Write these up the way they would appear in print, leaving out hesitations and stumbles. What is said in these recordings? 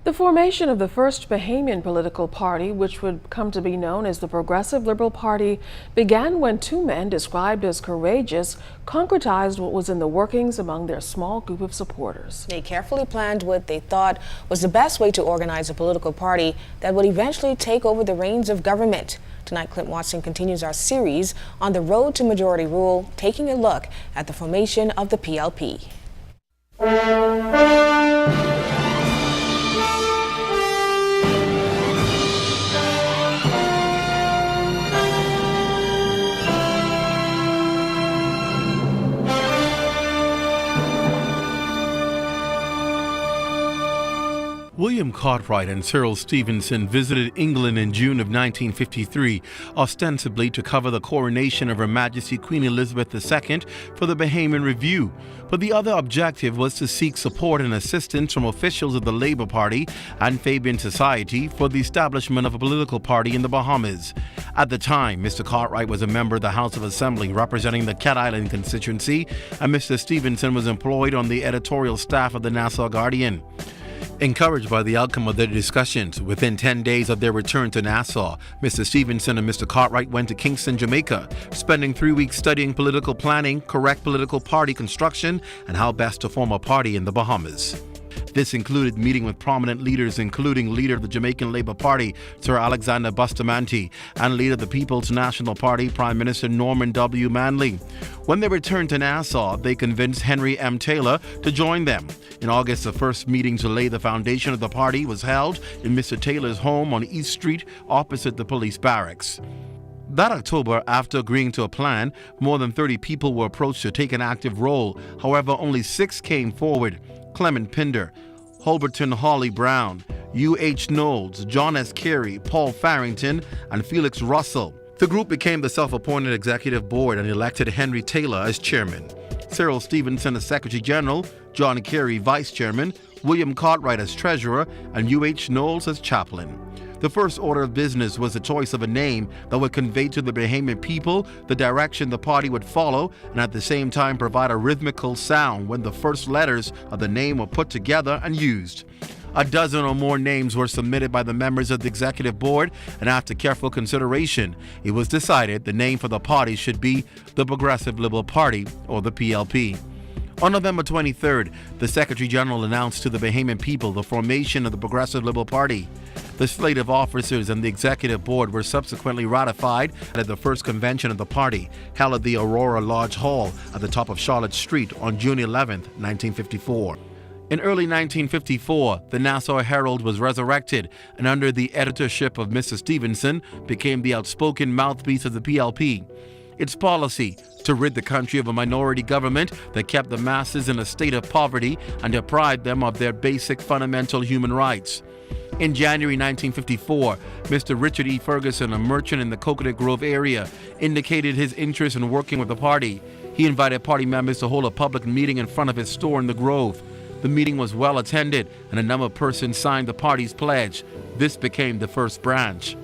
The formation of the first Bahamian political party, which would come to be known as the Progressive Liberal Party, began when two men described as courageous concretized what was in the workings among their small group of supporters. They carefully planned what they thought was the best way to organize a political party that would eventually take over the reins of government. Tonight, Clint Watson continues our series on the road to majority rule, taking a look at the formation of the P.L.P. William Cartwright and Cyril Stevenson visited England in June of 1953, ostensibly to cover the coronation of Her Majesty Queen Elizabeth II for the Bahamian Review. But the other objective was to seek support and assistance from officials of the Labour Party and Fabian Society for the establishment of a political party in the Bahamas. At the time, Mr. Cartwright was a member of the House of Assembly representing the Cat Island constituency, and Mr. Stevenson was employed on the editorial staff of the Nassau Guardian. Encouraged by the outcome of their discussions, within 10 days of their return to Nassau, Mr. Stevenson and Mr. Cartwright went to Kingston, Jamaica, spending 3 weeks studying political planning, correct political party construction, and how best to form a party in the Bahamas. This included meeting with prominent leaders, including leader of the Jamaican Labour Party, Sir Alexander Bustamante, and leader of the People's National Party, Prime Minister Norman W. Manley. When they returned to Nassau, they convinced Henry M. Taylor to join them. In August, the first meeting to lay the foundation of the party was held in Mr. Taylor's home on East Street, opposite the police barracks. That October, after agreeing to a plan, more than 30 people were approached to take an active role. However, only 6 came forward: Clement Pinder, Holberton Hawley Brown, U.H. Knowles, John S. Carey, Paul Farrington, and Felix Russell. The group became the self-appointed executive board and elected Henry Taylor as chairman, Cyril Stevenson as secretary general, John Carey vice chairman, William Cartwright as treasurer, and U.H. Knowles as chaplain. The first order of business was the choice of a name that would convey to the Bahamian people the direction the party would follow, and at the same time provide a rhythmical sound when the first letters of the name were put together and used. A dozen or more names were submitted by the members of the executive board, and after careful consideration, it was decided the name for the party should be the Progressive Liberal Party, or the P.L.P. On November 23rd, the Secretary General announced to the Bahamian people the formation of the Progressive Liberal Party. The slate of officers and the executive board were subsequently ratified at the first convention of the party, held at the Aurora Lodge Hall at the top of Charlotte Street on June 11, 1954. In early 1954, the Nassau Herald was resurrected and under the editorship of Mr. Stevenson became the outspoken mouthpiece of the P.L.P. Its policy, to rid the country of a minority government that kept the masses in a state of poverty and deprived them of their basic fundamental human rights. In January 1954, Mr. Richard E. Ferguson, a merchant in the Coconut Grove area, indicated his interest in working with the party. He invited party members to hold a public meeting in front of his store in the Grove. The meeting was well attended and a number of persons signed the party's pledge. This became the first branch.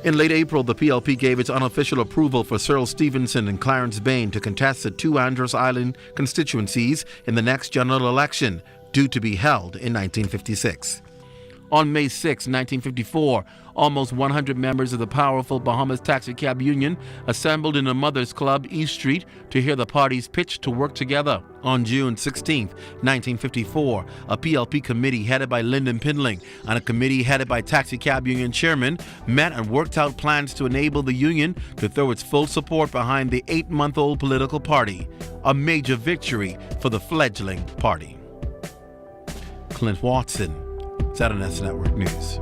In late April, the P.L.P. gave its unofficial approval for Cyril Stevenson and Clarence Bain to contest the 2 Andros Island constituencies in the next general election, due to be held in 1956. On May 6, 1954, almost 100 members of the powerful Bahamas Taxicab Union assembled in a Mothers Club, East Street, to hear the party's pitch to work together. On June 16, 1954, a P.L.P. committee headed by Lyndon Pindling and a committee headed by Taxicab Union chairman met and worked out plans to enable the union to throw its full support behind the 8-month-old political party, a major victory for the fledgling party. Clint Watson, ZNS Network News.